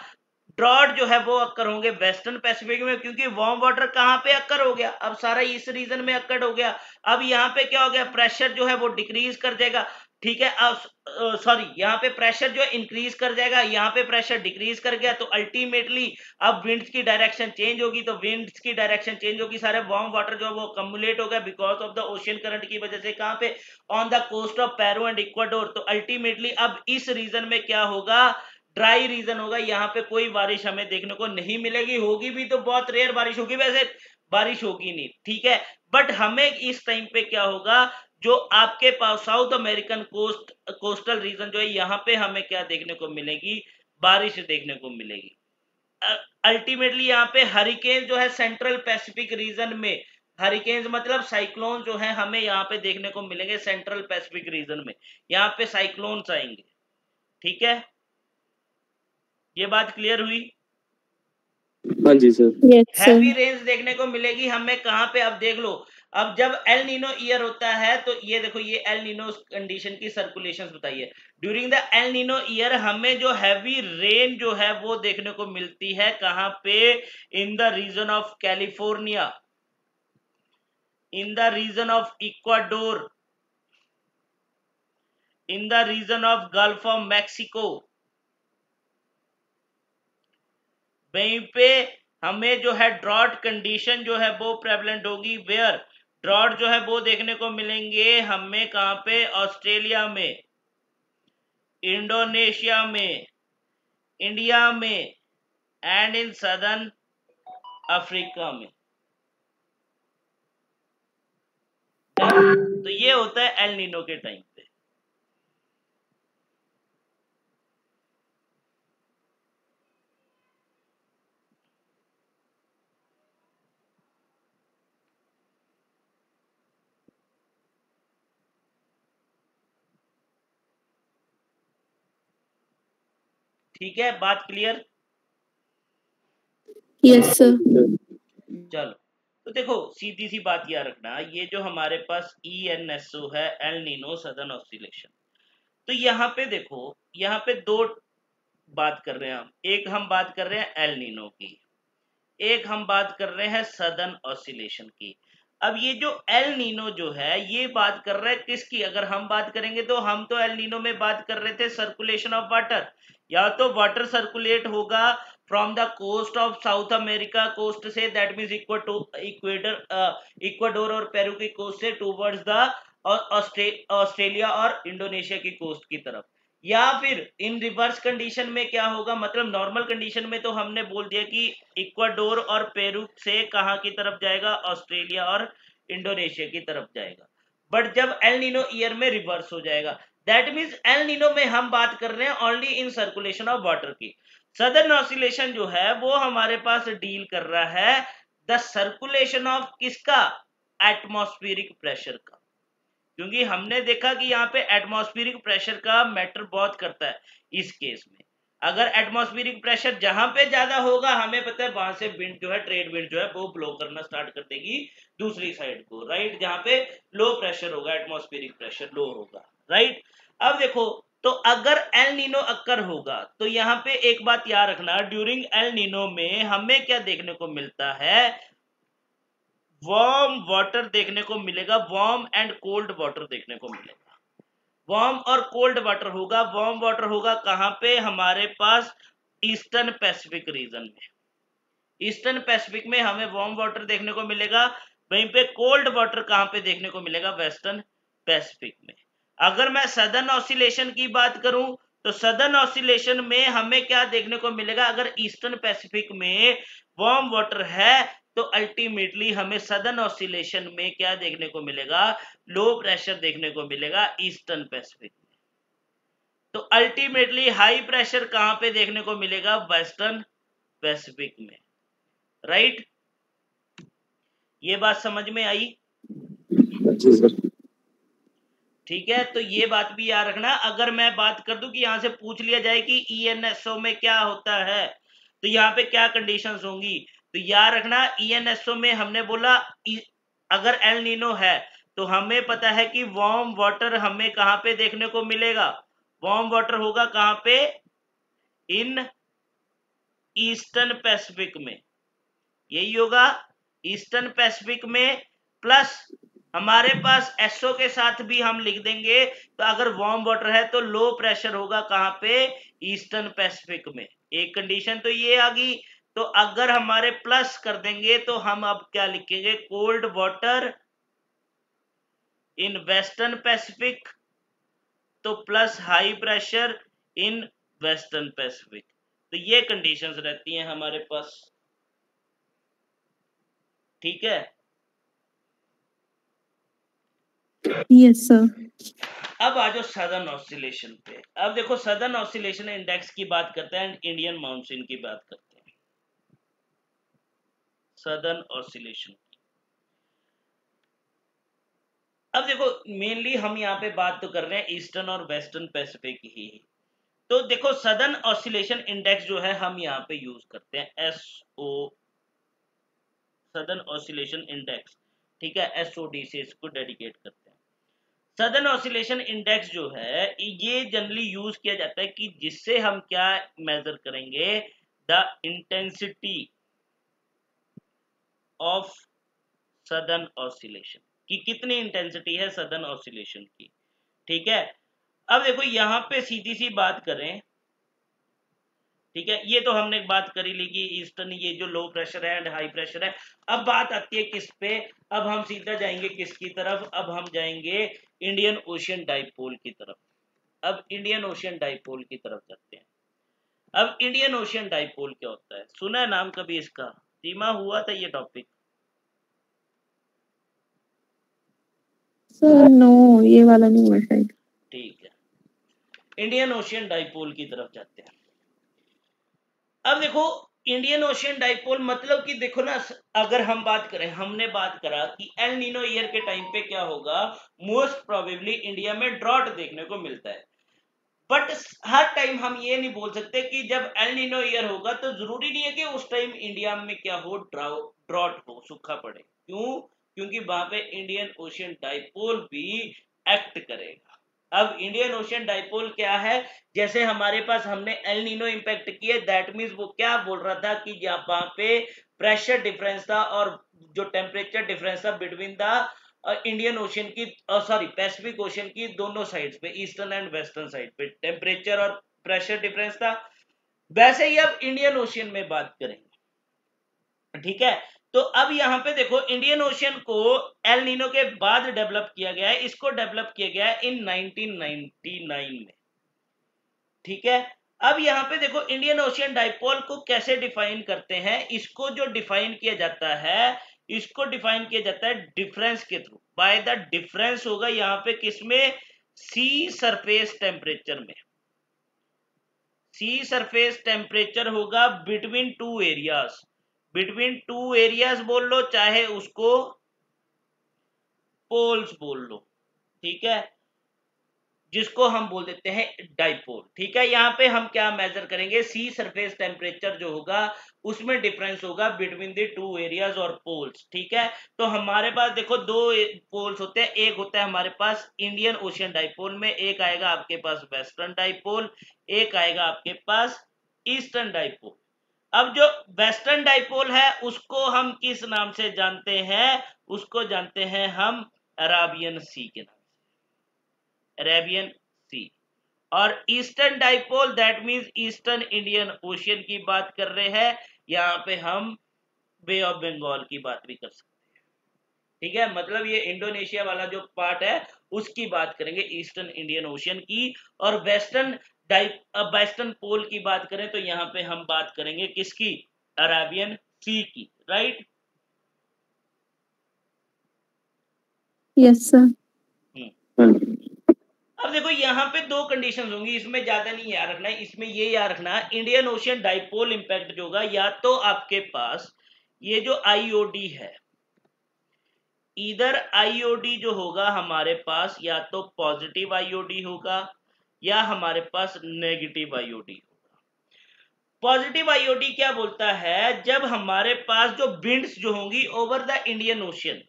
ड्रॉट जो है वो अक्कर होंगे वेस्टर्न पैसिफिक में, क्योंकि वार्म वाटर कहां पे अक्कर हो गया, अब सारा इस रीजन में अक्कर हो गया। अब यहाँ पे क्या हो गया, प्रेशर जो है वो डिक्रीज कर देगा, ठीक है। अब सॉरी, यहाँ पे प्रेशर जो इंक्रीज कर जाएगा, यहाँ पे प्रेशर डिक्रीज कर गया, तो अल्टीमेटली अब विंड्स की डायरेक्शन चेंज होगी, तो विंड्स की डायरेक्शन चेंज होगी, सारे वार्म वाटर जो है वो कम्युलेट हो गया because of the ocean current की वजह से, कहां पे, on the coast of Peru and Ecuador. तो अल्टीमेटली अब इस रीजन में क्या होगा, ड्राई रीजन होगा, यहाँ पे कोई बारिश हमें देखने को नहीं मिलेगी, होगी भी तो बहुत रेयर बारिश होगी, वैसे बारिश होगी नहीं, ठीक है। बट हमें इस टाइम पे क्या होगा, जो आपके पास साउथ अमेरिकन कोस्टल रीजन जो है, यहाँ पे हमें क्या देखने को मिलेगी, बारिश देखने को मिलेगी। अल्टीमेटली यहाँ पे हरिकेन जो है सेंट्रल पैसिफिक रीजन में, हरिकेन मतलब साइक्लोन जो है हमें यहाँ पे देखने को मिलेंगे सेंट्रल पैसिफिक रीजन में, यहाँ पे साइक्लोन्स आएंगे, ठीक है। ये बात क्लियर हुई? हाँ जी sir. Yes, heavy sir. Range देखने को मिलेगी हमें कहां पे, अब देख लो, अब जब एल नीनो ईयर होता है तो ये देखो, ये एल नीनो कंडीशन की सर्कुलेशंस बताइए। During the L Nino year हमें जो हैवी रेन जो है वो देखने को मिलती है कहां पे, in the region of California, in the region of Ecuador, in the region of Gulf of Mexico, वहीं पे हमें जो है ड्रॉट कंडीशन जो है वो प्रेवलेंट होगी, वेयर ड्रॉट जो है वो देखने को मिलेंगे हमें कहां पे, ऑस्ट्रेलिया में, इंडोनेशिया में, इंडिया में एंड इन सदर्न अफ्रीका में। तो ये होता है एल नीनो के टाइम पे। ठीक है, बात क्लियर? Yes, sir. चलो, तो देखो सीधी सी बात याद रखना, ये जो हमारे पास ENSO है, एल नीनो सदर्न ऑसिलेशन, तो यहाँ पे देखो, यहाँ पे दो बात कर रहे हैं हम, एक हम बात कर रहे हैं एल नीनो की, एक हम बात कर रहे हैं सदर्न ऑसिलेशन की। अब ये जो एल नीनो जो है ये बात कर रहा है किसकी, अगर हम बात करेंगे तो हम तो एल नीनो में बात कर रहे थे सर्कुलेशन ऑफ वाटर, या तो वाटर सर्कुलेट होगा from the coast of South America coast से, दैट मींस इक्वाडोर और पेरू की कोस्ट से टूवर्ड्स द ऑस्ट्रेलिया और इंडोनेशिया की कोस्ट की तरफ, या फिर इन रिवर्स कंडीशन में क्या होगा, मतलब नॉर्मल कंडीशन में तो हमने बोल दिया कि इक्वाडोर और पेरू से कहां की तरफ जाएगा, ऑस्ट्रेलिया और इंडोनेशिया की तरफ जाएगा। बट जब एल नीनो ईयर में रिवर्स हो जाएगा, दैट मींस एल नीनो में हम बात कर रहे हैं only in circulation of water की। सदर्न ऑसिलेशन जो है वो हमारे पास डील कर रहा है द सर्कुलेशन ऑफ किसका, एटमॉस्फेरिक प्रेशर का। क्योंकि हमने देखा कि यहाँ पे एटमॉस्फेरिक प्रेशर का मैटर बहुत करता है इस केस में। अगर एटमॉस्फेरिक प्रेशर जहां पे ज्यादा होगा, हमें पता है वहां से विंड जो है, ट्रेड विंड जो है वो ब्लो करना स्टार्ट कर देगी दूसरी साइड को, राइट, जहां पे लो प्रेशर होगा, एटमॉस्फेरिक प्रेशर लो होगा, राइट। अब देखो, तो अगर एल नीनो अक्कर होगा तो यहाँ पे एक बात याद रखना, ड्यूरिंग एल नीनो में हमें क्या देखने को मिलता है, वार्म वाटर देखने को मिलेगा, वार्म एंड कोल्ड वाटर देखने को मिलेगा। वार्म और कोल्ड वाटर होगा। वार्म वाटर होगा कहां पे, हमारे पास ईस्टर्न पैसिफिक रीजन में। ईस्टर्न पैसिफिक में हमें वार्म वाटर देखने को मिलेगा। वहीं पे कोल्ड वाटर कहां पे देखने को मिलेगा, वेस्टर्न पैसिफिक में। अगर मैं सदर्न ऑसिलेशन की बात करूं तो सदर्न ऑसिलेशन में हमें क्या देखने को मिलेगा, अगर ईस्टर्न पैसिफिक में वार्म वाटर है तो अल्टीमेटली हमें सदर्न ऑसिलेशन में क्या देखने को मिलेगा, लो प्रेशर देखने को मिलेगा ईस्टर्न पैसिफिक में। तो अल्टीमेटली हाई प्रेशर कहां पे देखने को मिलेगा, वेस्टर्न पैसिफिक में, राइट। ये बात समझ में आई? जी सर। ठीक है, तो ये बात भी याद रखना। अगर मैं बात कर दूं कि यहां से पूछ लिया जाए कि ईएनएसओ में क्या होता है, तो यहाँ पे क्या कंडीशंस होंगी, तो याद रखना ईएनएसओ में हमने बोला अगर एल नीनो है तो हमें पता है कि वार्म वाटर हमें कहां पे देखने को मिलेगा, वार्म वाटर होगा कहां पे, इन ईस्टर्न पैसिफिक में, यही होगा ईस्टर्न पैसिफिक में। प्लस हमारे पास एसओ के साथ भी हम लिख देंगे, तो अगर वार्म वाटर है तो लो प्रेशर होगा कहां पे, ईस्टर्न पैसिफिक में। एक कंडीशन तो ये आ गई। तो अगर हमारे प्लस कर देंगे तो हम अब क्या लिखेंगे, cold water in western Pacific, तो plus high pressure in western Pacific. तो ये कंडीशंस रहती हैं हमारे पास, ठीक है। Yes sir. अब आ जाओ सदर्न ऑसिलेशन पे। अब देखो सदर्न ऑसिलेशन इंडेक्स की बात करते हैं एंड इंडियन मानसून की बात करते हैं। सदर्न ऑसिलेशन, अब देखो मेनली हम यहाँ पे बात तो कर रहे हैं ईस्टर्न और वेस्टर्न पैसिफिक ही। तो देखो सदर्न ऑसिलेशन इंडेक्स जो है हम यहाँ पे यूज करते हैं एसओ, सदर्न ऑसिलेशन इंडेक्स, ठीक है, एसओडी से इसको डेडिकेट करते हैं। सदर्न ऑसिलेशन इंडेक्स जो है ये जनरली यूज किया जाता है कि जिससे हम क्या मेजर करेंगे, the intensity of southern oscillation, कि कितनी इंटेंसिटी है सदर्न ऑसिलेशन की, ठीक है। अब देखो यहां पे सीधी सी बात करें, ठीक है, ये तो हमने बात करी ली कि ईस्टर्न ये जो लो प्रेशर है एंड हाई प्रेशर है। अब बात आती है किस पे, अब हम सीधा जाएंगे किसकी तरफ, अब हम जाएंगे इंडियन ओशियन डाइपोल की तरफ। अब इंडियन ओशियन डाइपोल की तरफ जाते हैं। अब इंडियन ओशियन डाइपोल क्या होता है, सुना है नाम कभी इसका, सीमा हुआ था ये टॉपिक? सर नो, ये वाला नहीं हुआ शायद। ठीक है, इंडियन ओशियन डाइपोल की तरफ जाते हैं। अब देखो इंडियन ओशियन डाइपोल मतलब कि देखो ना, अगर हम बात करें, हमने बात करा कि एल नीनो ईयर के टाइम पे क्या होगा, मोस्ट प्रोबेबली इंडिया में ड्रॉट देखने को मिलता है। बट हर टाइम हम ये नहीं बोल सकते कि जब एल नीनो ईयर होगा तो जरूरी नहीं है कि उस टाइम इंडिया में क्या हो, ड्रॉट हो, सूखा पड़े। क्यों? क्योंकि वहां पे इंडियन ओशियन डाइपोल भी एक्ट करेगा। अब इंडियन ओशियन डाइपोल क्या है, जैसे हमारे पास हमने एल नीनो इंपैक्ट किए, दैट मींस वो क्या बोल रहा था कि वहां पे प्रेशर डिफरेंस था और जो टेम्परेचर डिफरेंस था बिटवीन द इंडियन ओशियन की, सॉरी पैसिफिक ओशियन की दोनों साइड्स पे, ईस्टर्न एंड वेस्टर्न साइड पे टेम्परेचर और प्रेशर डिफरेंस था। वैसे ही अब इंडियन ओशियन में बात करेंगे, ठीक है। तो अब यहां पे देखो इंडियन ओशियन को एल नीनो के बाद डेवलप किया गया है, इसको डेवलप किया गया है इन 1999 में, ठीक है। अब यहां पे देखो इंडियन ओशियन डाइपोल को कैसे डिफाइन करते हैं, इसको जो डिफाइन किया जाता है, इसको डिफाइन किया जाता है डिफरेंस के थ्रू, बाय द डिफरेंस होगा यहां पे किसमें, सी सरफेस टेम्परेचर में। सी सरफेस टेम्परेचर होगा between two areas, between two areas बोल लो, चाहे उसको पोल्स बोल लो, ठीक है, जिसको हम बोल देते हैं डाइपोल, ठीक है। यहाँ पे हम क्या मेजर करेंगे, सी सरफेस टेम्परेचर जो होगा उसमें डिफरेंस होगा बिटवीन द टू एरियाज और पोल्स, ठीक है। तो हमारे पास देखो दो पोल्स होते हैं, एक होता है हमारे पास इंडियन ओशियन डाइपोल में, एक आएगा आपके पास वेस्टर्न डाइपोल, एक आएगा आपके पास ईस्टर्न डाइपोल। अब जो वेस्टर्न डाइपोल है उसको हम किस नाम से जानते हैं, उसको जानते हैं हम अराबियन सी के नाम, अरेबियन सी। और eastern dipole that means eastern Indian ocean की बात कर रहे हैं, यहाँ पे हम बे ऑफ बंगाल की बात भी कर सकते हैं, ठीक है। मतलब ये इंडोनेशिया वाला जो पार्ट है उसकी बात करेंगे ईस्टर्न इंडियन ओशियन की, और वेस्टर्न पोल की बात करें तो यहाँ पे हम बात करेंगे किसकी, अरेबियन सी की, राइट। Yes sir. अब देखो यहाँ पे दो कंडीशंस होंगी, इसमें ज्यादा नहीं याद रखना है, इसमें ये याद रखना है इंडियन ओशियन डाइपोल इंपैक्ट जो होगा, या तो आपके पास ये जो आईओडी है, इधर आईओडी जो होगा हमारे पास या तो पॉजिटिव आईओडी होगा या हमारे पास नेगेटिव आईओडी होगा। पॉजिटिव आईओडी क्या बोलता है, जब हमारे पास जो विंड्स जो होंगी ओवर द इंडियन ओशियन,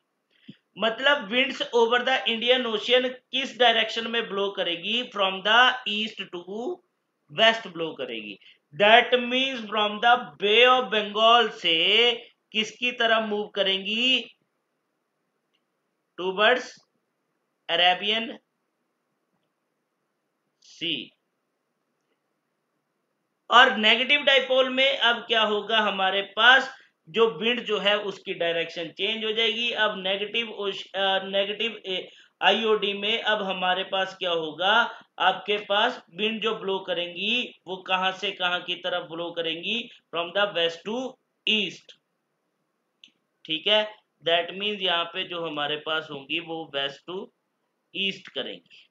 मतलब winds over the Indian ocean किस डायरेक्शन में ब्लो करेगी, from the east to west blow करेगी। That means from the bay of Bengal से किसकी तरफ मूव करेंगी, टूवर्ड्स अरेबियन सी। और नेगेटिव डाइपोल में अब क्या होगा, हमारे पास जो विंड जो है उसकी डायरेक्शन चेंज हो जाएगी। अब नेगेटिव आईओडी में अब हमारे पास क्या होगा, आपके पास विंड जो ब्लो करेंगी वो कहां से कहां की तरफ ब्लो करेंगी, from the west to east, ठीक है। दैट मीन्स यहाँ पे जो हमारे पास होंगी वो वेस्ट टू ईस्ट करेंगी।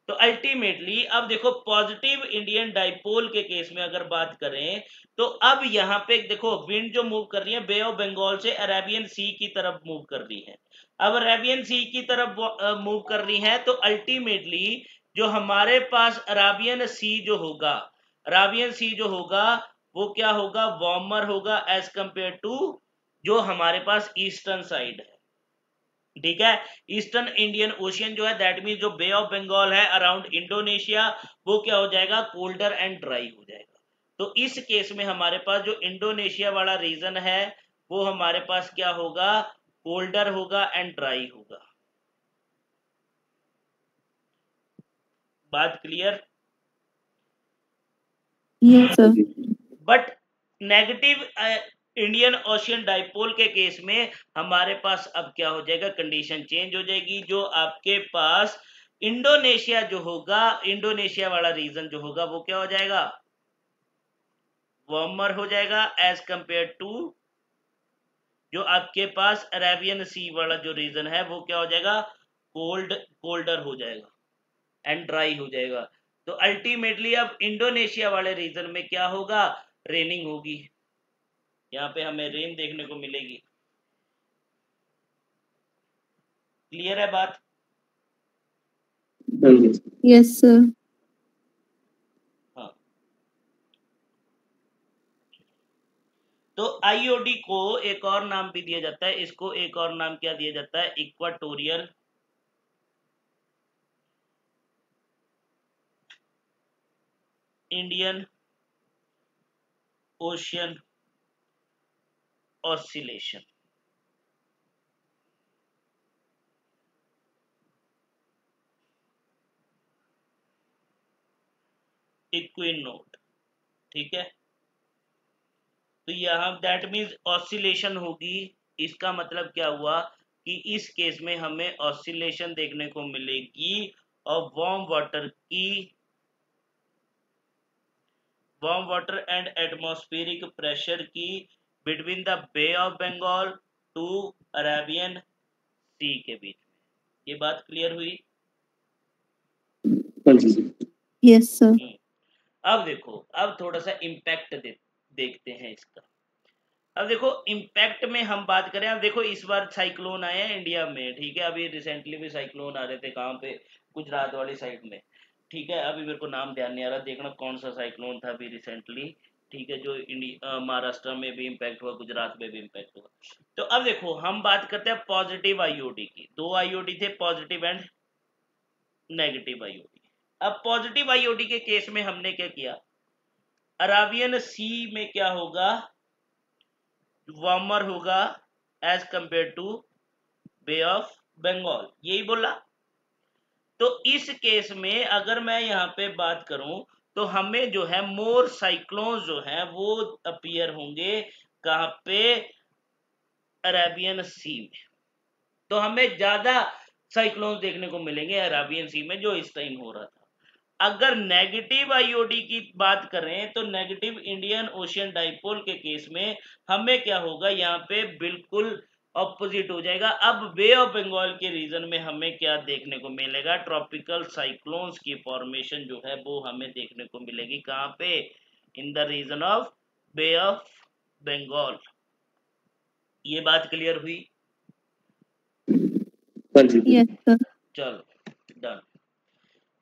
तो अल्टीमेटली अब देखो पॉजिटिव इंडियन डाइपोल के केस में अगर बात करें तो अब यहाँ पे देखो विंड जो मूव कर रही है बे ऑफ बंगाल से अरेबियन सी की तरफ मूव कर रही है। अब अरेबियन सी की तरफ मूव कर रही है तो अल्टीमेटली जो हमारे पास अरेबियन सी जो होगा, अरेबियन सी जो होगा वो क्या होगा, वार्मर होगा एज कंपेयर टू जो हमारे पास ईस्टर्न साइड है, ठीक है। ईस्टर्न इंडियन ओशियन जो है दैट मीन जो बे ऑफ बंगाल है अराउंड इंडोनेशिया, वो क्या हो जाएगा, कोल्डर एंड ड्राई हो जाएगा। तो इस केस में हमारे पास जो इंडोनेशिया वाला रीजन है वो हमारे पास क्या होगा, कोल्डर होगा एंड ड्राई होगा। बात clear? Yes sir. But negative Indian ocean dipole के केस में हमारे पास अब क्या हो जाएगा, कंडीशन चेंज हो जाएगी। जो आपके पास इंडोनेशिया जो होगा, इंडोनेशिया वाला रीजन जो होगा वो क्या हो जाएगा, वार्मर हो जाएगा एज कंपेयर टू जो आपके पास अरेबियन सी वाला जो रीजन है वो क्या हो जाएगा, कोल्डर हो जाएगा एंड ड्राई हो जाएगा। तो अल्टीमेटली अब इंडोनेशिया वाले रीजन में क्या होगा, रेनिंग होगी, यहाँ पे हमें रेन देखने को मिलेगी। क्लियर है बात? Yes sir. हाँ, तो आईओडी को एक और नाम भी दिया जाता है, इसको एक और नाम क्या दिया जाता है, इक्वाटोरियल इंडियन ओशियन ऑसिलेशन। इक्विनोड, ठीक है। तो यहाँ दैट मीन्स ऑसिलेशन होगी, इसका मतलब क्या हुआ कि इस केस में हमें ऑसिलेशन देखने को मिलेगी और warm water and atmospheric pressure की between the bay of Bengal to Arabian sea के बीच में। ये बात क्लियर हुई? Yes sir. अब देखो, अब थोड़ा सा इम्पैक्ट देखते हैं इसका। अब देखो इम्पैक्ट में हम बात करें, अब देखो इस बार साइक्लोन आए हैं इंडिया में, ठीक है, अभी रिसेंटली भी साइक्लोन आ रहे थे, कहाँ पे, गुजरात वाली साइड में, ठीक है, अभी मेरे को नाम ध्यान नहीं आ रहा, देखना कौन सा साइक्लोन था अभी रिसेंटली, ठीक है, जो महाराष्ट्र में भी इम्पैक्ट हुआ, गुजरात में भी इम्पैक्ट हुआ। तो अब देखो हम बात करते हैं पॉजिटिव आईओडी की, दो आईओडी थे, पॉजिटिव एंड नेगेटिव आईओडी। अब पॉजिटिव आईओडी के केस में हमने क्या किया, अराबियन सी में क्या होगा, वार्मर होगा as compare to bay of Bengal, यही बोला। तो इस केस में अगर मैं यहाँ पे बात करूं तो हमें जो है मोर साइक्लोन जो है वो अपीयर होंगे कहाँ पे, अरेबियन सी में। तो हमें ज्यादा साइक्लोन देखने को मिलेंगे अरेबियन सी में, जो इस टाइम हो रहा था। अगर नेगेटिव आईओडी की बात करें तो नेगेटिव इंडियन ओशियन डाइपोल के केस में हमें क्या होगा, यहाँ पे बिल्कुल ऑपोजिट हो जाएगा। अब बे ऑफ बंगाल के रीजन में हमें क्या देखने को मिलेगा, ट्रॉपिकल साइक्लोन्स की फॉर्मेशन जो है वो हमें देखने को मिलेगी, कहाँ पे, in the region of bay of Bengal. ये बात क्लियर हुई? हाँ जी Yes, sir. चलो डन।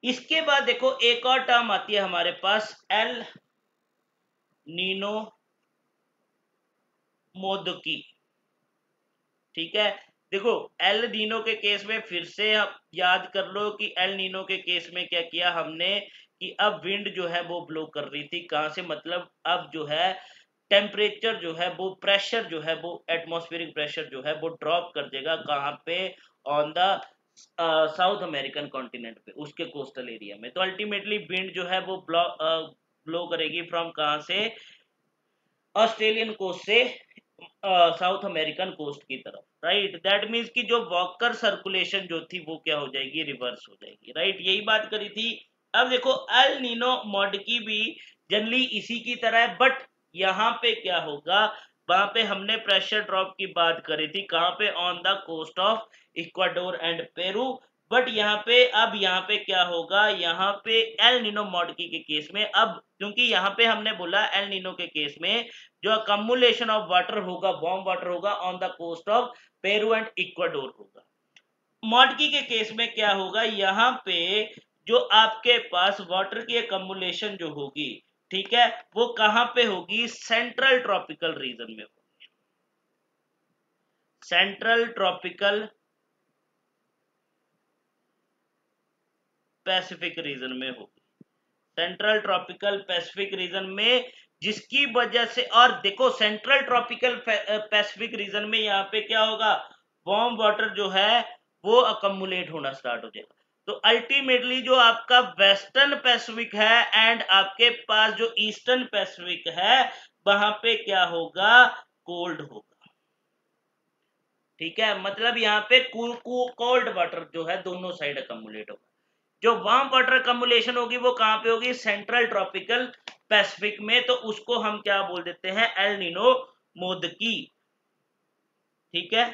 इसके बाद देखो एक और टर्म आती है हमारे पास, एल नीनो मोदकी, ठीक है। देखो एल नीनो के केस में फिर से आप याद कर लो कि एल नीनो के केस में क्या किया हमने कि अब विंड जो है वो ब्लो कर रही थी, कहां से, मतलब अब जो है टेम्परेचर जो है वो, प्रेशर जो है वो, एटमॉस्फेरिक प्रेशर जो है वो ड्रॉप कर देगा, कहां पे, on the south American continent पे, उसके कोस्टल एरिया में। तो अल्टीमेटली विंड जो है वो ब्लो करेगी फ्रॉम कहां से, ऑस्ट्रेलियन कोस्ट से साउथ अमेरिकन कोस्ट की तरफ, राइट। दैट मीन्स कि जो वॉकर सर्कुलेशन जो थी वो क्या हो जाएगी, रिवर्स हो जाएगी, राइट, यही बात करी थी। अब देखो एल नीनो मोडकी भी जनरली इसी की तरह है, बट यहाँ पे क्या होगा, वहां पे हमने प्रेशर ड्रॉप की बात करी थी, कहाँ पे, on the coast of Ecuador and Peru. But यहाँ पे, अब यहाँ पे क्या होगा, यहाँ पे एल नीनो मोडकी के केस में, अब क्योंकि यहाँ पे हमने बोला एल नीनो के केस में जो अकमुलेशन ऑफ वाटर होगा, वार्म वाटर होगा on the coast of Peru and Ecuador होगा। मॉडकी के केस में क्या होगा, यहाँ पे जो आपके पास वाटर की अकमुलेशन जो होगी, ठीक है, वो कहां पे होगी, सेंट्रल ट्रॉपिकल रीजन में होगी, सेंट्रल ट्रॉपिकल पैसिफिक रीजन में होगी, सेंट्रल ट्रॉपिकल पैसिफिक रीजन में, जिसकी वजह से, और देखो सेंट्रल ट्रॉपिकल पैसिफिक रीजन में यहाँ पे क्या होगा, वार्म वाटर जो है वो अकमुलेट होना स्टार्ट हो जाएगा। तो अल्टीमेटली जो आपका वेस्टर्न पैसिफिक है एंड आपके पास जो ईस्टर्न पैसिफिक है, वहां पे क्या होगा, कोल्ड होगा, ठीक है। मतलब यहाँ पे कोल्ड वाटर जो है दोनों साइड अकमुलेट होगा। जो वार्म वाटर अकमुलेशन होगी वो कहां पे होगी, सेंट्रल ट्रॉपिकल पैसिफिक में, तो उसको हम क्या बोल देते हैं, एल नीनो मोदकी, ठीक है।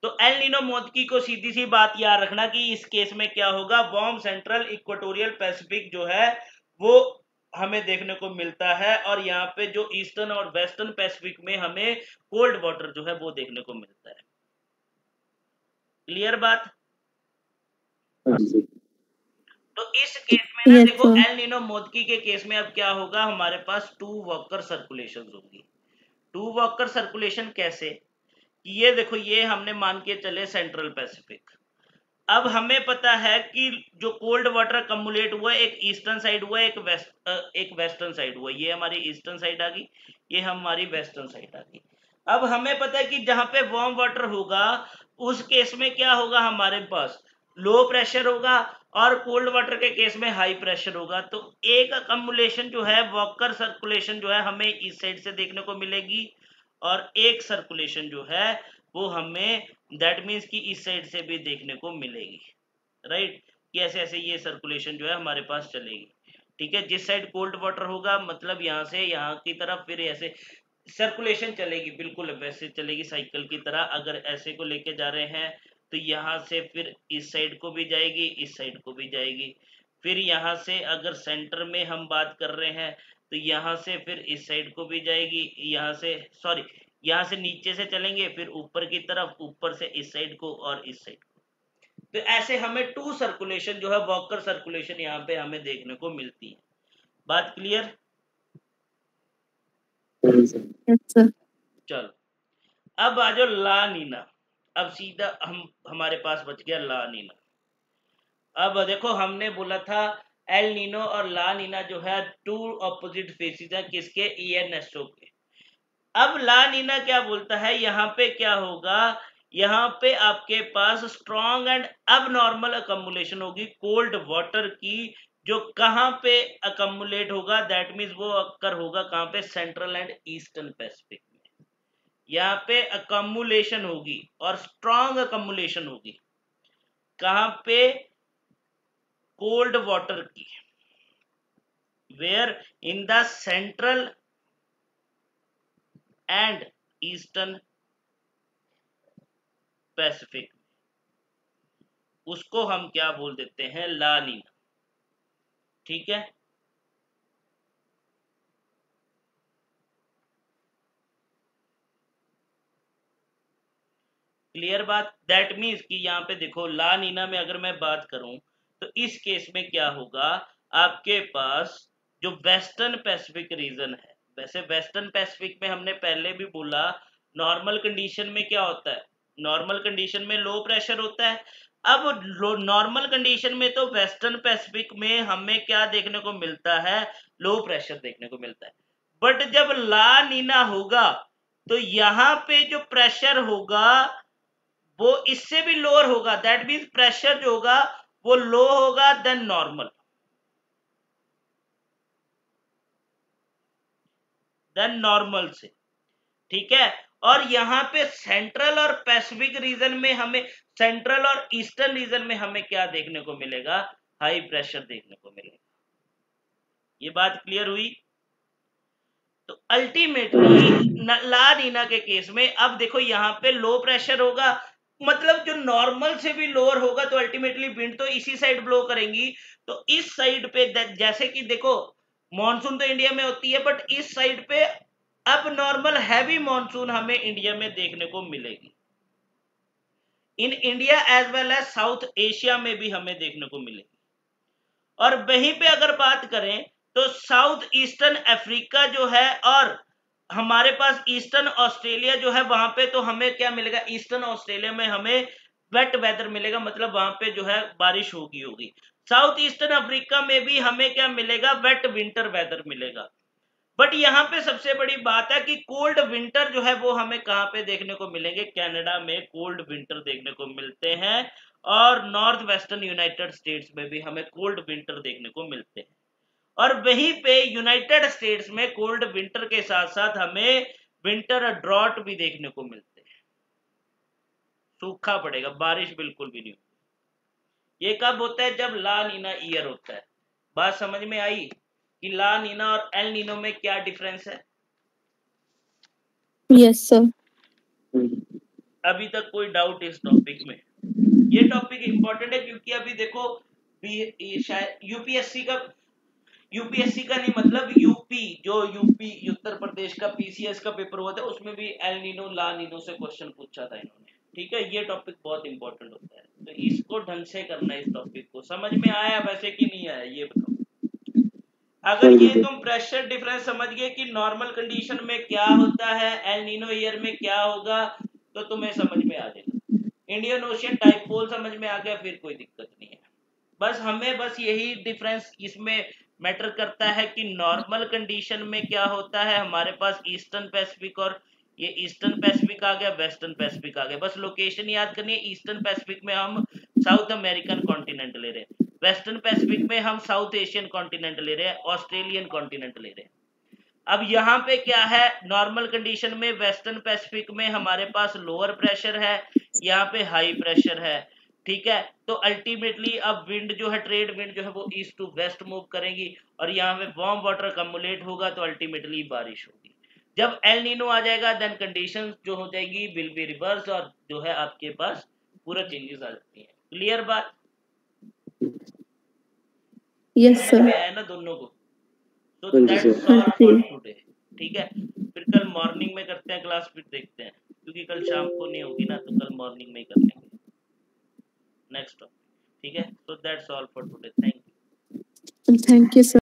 तो एल नीनो मोदकी को सीधी सी बात याद रखना कि इस केस में क्या होगा, वार्म सेंट्रल इक्वेटोरियल पैसिफिक जो है वो हमें देखने को मिलता है, और यहाँ पे जो ईस्टर्न और वेस्टर्न पैसिफिक में हमें कोल्ड वाटर जो है वो देखने को मिलता है। क्लियर बात? हाँ जी तो इस केस में ना Yes, देखो sir. एल नीनो मोदकी के केस में अब क्या होगा, हमारे पास टू वॉकर सर्कुलेशन होगी। टू वॉकर सर्कुलेशन कैसे, ये देखो ये हमने मान के चले सेंट्रल पैसिफिक। अब हमें पता है कि जो कोल्ड वाटर अकमुलेट हुआ एक ईस्टर्न साइड हुआ, एक वेस्टर्न साइड हुआ, ये हमारी ईस्टर्न साइड आ गई, ये हमारी वेस्टर्न साइड आ गई। अब हमें पता है कि जहां पे वार्म वाटर होगा उस केस में क्या होगा, हमारे पास लो प्रेशर होगा, और कोल्ड वाटर के केस में हाई प्रेशर होगा। तो एक अकमुलेशन जो है, वॉकर सर्कुलेशन जो है, हमें इस साइड से देखने को मिलेगी, और एक सर्कुलेशन जो है वो हमें, दैट मीन्स कि इस साइड से भी देखने को मिलेगी, राइट, कि ऐसे ऐसे ये सर्कुलेशन जो है हमारे पास चलेगी, ठीक है। जिस साइड कोल्ड वाटर होगा मतलब यहाँ से यहाँ की तरफ फिर ऐसे सर्कुलेशन चलेगी, बिल्कुल वैसे चलेगी साइकिल की तरह। अगर ऐसे को लेके जा रहे हैं तो यहाँ से फिर इस साइड को भी जाएगी, इस साइड को भी जाएगी। फिर यहाँ से अगर सेंटर में हम बात कर रहे हैं तो यहाँ से फिर इस साइड को भी जाएगी, यहाँ से सॉरी यहाँ से नीचे से चलेंगे फिर ऊपर की तरफ, ऊपर से इस साइड को और इस साइड को। तो ऐसे हमें 2 सर्कुलेशन जो है वॉकर सर्कुलेशन यहाँ पे हमें देखने को मिलती है। बात क्लियर? Yes, sir. चलो अब आ जाओ ला नीना। अब सीधा हमारे पास बच गया ला नीना। अब देखो हमने बोला था एल नीनो और ला नीना जो है 2 ऑपोजिट फेसिस है किसके, ENSO के। अब ला नीना क्या बोलता है, यहाँ पे क्या होगा, यहाँ पे आपके पास स्ट्रॉन्ग एंड अब नॉर्मल अकमुलेशन होगी कोल्ड वाटर की, जो कहाँ पे अकमुलेट होगा, दैट मीन्स वो अक्कर होगा कहाँ पे, सेंट्रल एंड ईस्टर्न पैसिफिक में। यहाँ पे अकमुलेशन होगी और स्ट्रॉन्ग अकमुलेशन होगी कहाँ पे, कोल्ड वाटर की, where in the central and eastern Pacific. उसको हम क्या बोल देते हैं, ला नीना। ठीक है, क्लियर बात। दैट मीन्स कि यहाँ पे देखो ला नीना में अगर मैं बात करूं तो इस केस में क्या होगा, आपके पास जो वेस्टर्न पैसिफिक रीजन है, वैसे वेस्टर्न पैसिफिक में हमने पहले भी बोला नॉर्मल कंडीशन में क्या होता है, नॉर्मल कंडीशन में लो प्रेशर होता है। अब नॉर्मल कंडीशन में तो वेस्टर्न पैसिफिक में हमें क्या देखने को मिलता है, लो प्रेशर देखने को मिलता है। बट जब ला नीना होगा तो यहाँ पे जो प्रेशर होगा वो इससे भी लोअर होगा, दैट मीन्स प्रेशर जो होगा वो लो होगा देन नॉर्मल, से। ठीक है, और यहाँ पे सेंट्रल और पैसिफिक रीजन में हमें, सेंट्रल और ईस्टर्न रीजन में हमें क्या देखने को मिलेगा, हाई प्रेशर देखने को मिलेगा। ये बात क्लियर हुई? तो अल्टीमेटली ला नीना के केस में अब देखो यहाँ पे लो प्रेशर होगा, मतलब जो नॉर्मल से भी लोअर होगा, तो अल्टीमेटली विंड तो इसी साइड ब्लो करेंगी। तो इस साइड पे जैसे कि देखो मॉनसून तो इंडिया में होती है, बट इस साइड पे अब नॉर्मल हैवी मॉनसून हमें इंडिया में देखने को मिलेगी, in India as well as South Asia में भी हमें देखने को मिलेगी। और वहीं पे अगर बात करें तो साउथ ईस्टर्न अफ्रीका जो है और हमारे पास ईस्टर्न ऑस्ट्रेलिया जो है, वहां पे तो हमें क्या मिलेगा, ईस्टर्न ऑस्ट्रेलिया में हमें वेट वेदर मिलेगा, मतलब वहां पे जो है बारिश होगी। साउथ ईस्टर्न अफ्रीका में भी हमें क्या मिलेगा, वेट विंटर वेदर मिलेगा। बट यहाँ पे सबसे बड़ी बात है कि कोल्ड विंटर जो है वो हमें कहाँ पे देखने को मिलेंगे, कनाडा में कोल्ड विंटर देखने को मिलते हैं, और नॉर्थ वेस्टर्न यूनाइटेड स्टेट्स में भी हमें कोल्ड विंटर देखने को मिलते हैं। और वहीं पे यूनाइटेड स्टेट्स में कोल्ड विंटर के साथ साथ हमें विंटर ड्रॉट भी देखने को मिलते हैं, सूखा पड़ेगा, बारिश बिल्कुल भी नहीं होगी। ये कब होता है, जब ला नीना ईयर होता है। बात समझ में आई कि ला नीना और एल नीनो में क्या डिफरेंस है? Yes, sir. अभी तक कोई डाउट इस टॉपिक में? ये टॉपिक इंपॉर्टेंट है क्योंकि अभी देखो शायद यूपीएससी का नहीं, मतलब यूपी, जो यूपी उत्तर प्रदेश का पीसीएस का पेपर हुआ था उसमें भी एल नीनो ला नीनो से क्वेश्चन पूछा था इन्होंने। ठीक है, ये टॉपिक बहुत इंपॉर्टेंट होता है, तो इसको ढंग से करना है। इस टॉपिक को समझ में आया वैसे कि नहीं आया, ये बताओ। अगर ये तुम प्रेशर डिफरेंस समझ गए कि नॉर्मल कंडीशन में क्या होता है, एल नीनो ईयर में क्या होगा, तो तुम्हें समझ में आ जाएगा। इंडियन ओशियन डाइपोल समझ में आ गया, फिर कोई दिक्कत नहीं है। बस हमें बस यही डिफरेंस इसमें मैटर करता है कि नॉर्मल कंडीशन में क्या होता है, हमारे पास ईस्टर्न पैसिफिक, और ये ईस्टर्न पैसिफिक आ गया, वेस्टर्न पैसिफिक आ गया। बस लोकेशन याद करनी है, ईस्टर्न पैसिफिक में हम साउथ अमेरिकन कॉन्टिनेंट ले रहे हैं, वेस्टर्न पैसिफिक में हम साउथ एशियन कॉन्टिनेंट ले रहे हैं, ऑस्ट्रेलियन कॉन्टिनेंट ले रहे हैं। अब यहाँ पे क्या है, नॉर्मल कंडीशन में वेस्टर्न पैसिफिक में हमारे पास लोअर प्रेशर है, यहाँ पे हाई प्रेशर है। ठीक है, तो अल्टीमेटली अब विंड जो है, ट्रेड विंड जो है वो ईस्ट टू वेस्ट मूव करेंगी, और यहाँ पे वार्म वाटर अकमुलेट होगा, तो अल्टीमेटली बारिश होगी। जब एल नीनो आ जाएगा देन कंडीशंस जो हो जाएगी विल बी रिवर्स, और जो है आपके पास पूरा चेंजेस आ जाती है। क्लियर बात? Yes, समझ में sir. आया ना दोनों को? तो हाँ जी दैट्स सर। ऑल हाँ फॉर जी। टुडे। ठीक है, फिर कल मॉर्निंग में करते हैं क्लास, फिर देखते हैं, क्योंकि कल शाम को नहीं होगी ना, तो कल मॉर्निंग में ही कर लेंगे नेक्स्ट टॉपिक। ठीक है, so that's all for today, thank you। Thank you, sir.